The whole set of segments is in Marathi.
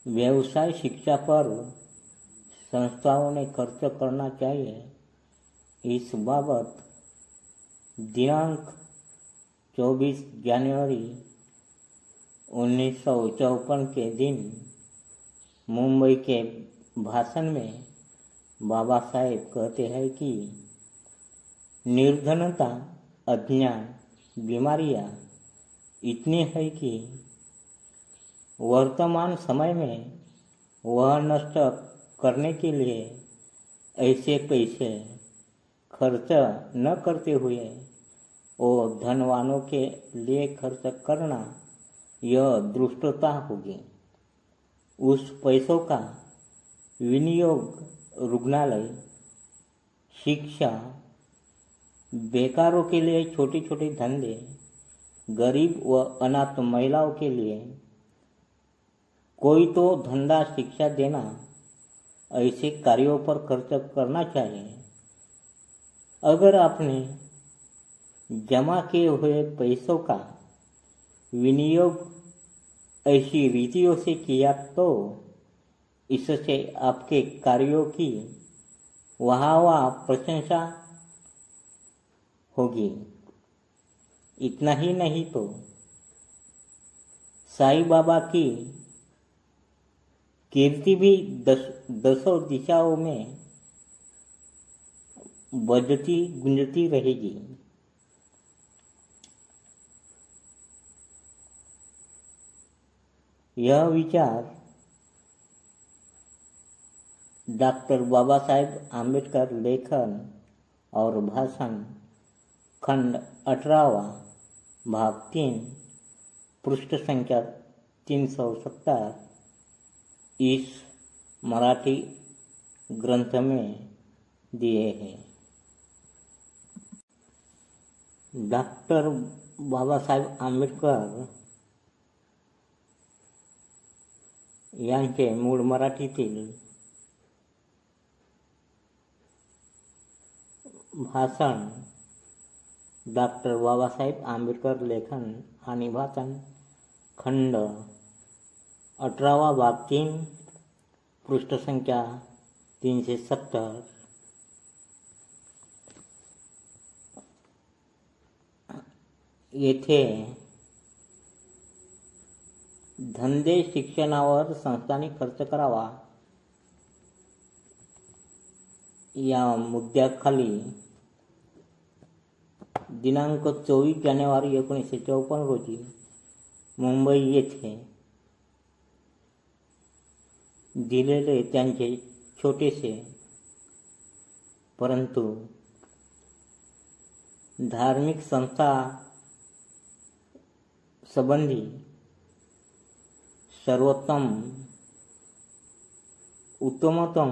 व्यवसाय शिक्षा पर संस्थाओं ने खर्च करना चाहिए, इस बाबत दिनांक 24 जनवरी 1954 के दिन मुंबई के भाषण में बाबा साहेब कहते हैं कि निर्धनता, अज्ञान, बीमारियां इतनी है कि वर्तमान समय में वह नष्ट करने के लिए ऐसे पैसे खर्च न करते हुए वो धनवानों के लिए खर्च करना यह दुष्टता होगी। उस पैसों का विनियोग रुग्णालय, शिक्षा, बेकारों के लिए छोटे छोटे धंधे, गरीब व अनाथ महिलाओं के लिए कोई तो धंधा, शिक्षा देना, ऐसे कार्यों पर खर्च करना चाहिए। अगर आपने जमा किए हुए पैसों का विनियोग ऐसी रीतियों से किया तो इससे आपके कार्यों की वाह प्रशंसा होगी। इतना ही नहीं तो साईं बाबा की कीर्ति भी दसों दिशाओं में बजती गुंजती रहेगी। यह विचार डॉक्टर बाबा साहेब आम्बेडकर लेखन और भाषण खंड 18वां भाग 3 पृष्ठ संख्या 370 इस मराठी ग्रंथ में दिए हैं। डॉक्टर बाबासाहेब आंबेडकर यांचे मूळ मराठीतील भाषण डॉक्टर बाबासाहेब आंबेडकर लेखन आणि भाषण खंड 18 भाग 3 पृष्ठ संख्या 370 येथे धंदे शिक्षणावर संस्थांनी खर्च करावा या मुद्द्याखाली दिनांक 24 जानेवारी 1954 रोजी मुंबई येथे दिलेले त्यांचे छोटेसे परंतु धार्मिक संस्था संबंधी सर्वोत्तम उत्तमोत्तम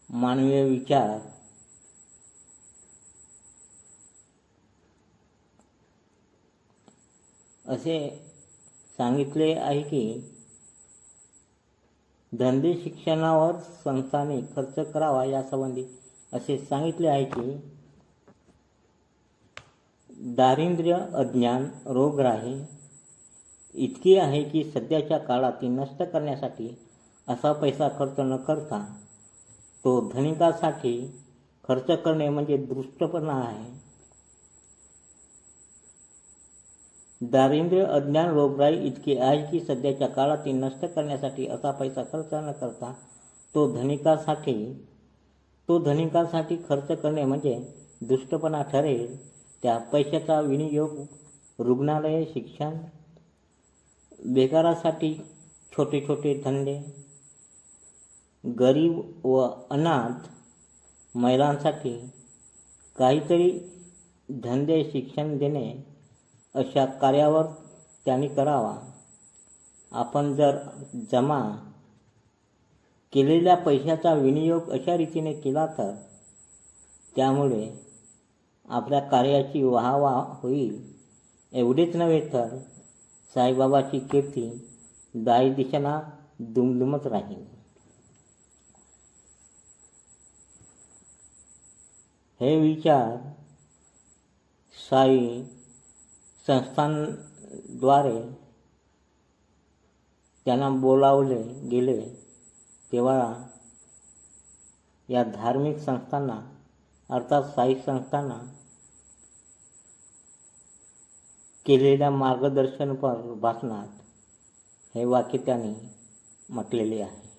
मानवीय विचार असे सांगितले आहे की धंदे शिक्षणावर संस्थांनी खर्च करावा यासंबंधी असे सांगितले आहे की दारिद्र्य, अज्ञान, रोगराई इतकी आहे की सध्याच्या काळात ती नष्ट करण्यासाठी असा पैसा खर्च न करता तो धनिकासाठी खर्च करणे म्हणजे दुष्टपणा आहे। दारिद्र्य, अज्ञान, रोगराई इतकी आहे की सध्याच्या काळात ती नष्ट करण्यासाठी असा पैसा खर्च न करता तो धनिकासाठी खर्च करणे म्हणजे दुष्टपणा ठरेल। त्या पैशाचा विनियोग रुग्णालय, शिक्षण, बेकारासाठी छोटे छोटे धंदे, गरीब व अनाथ महिलांसाठी काहीतरी धंदे, शिक्षण देणे अशा कार्यावर त्यांनी करावा। आपण जर जमा केलेल्या पैशाचा विनियोग अशा रीतीने केला तर त्यामुळे आपल्या कार्याची वाहवा होईल। एवढेच नव्हे तर साईबाबाची कीर्ती दाही दिशेला दुमदुमत राहील। हे विचार साई संस्थांद्वारे त्यांना बोलावले गेले तेव्हा या धार्मिक संस्थांना अर्थात साई संस्थांना केलेल्या मार्गदर्शन भाषणात हे वाक्य त्यांनी म्हटलेले आहे.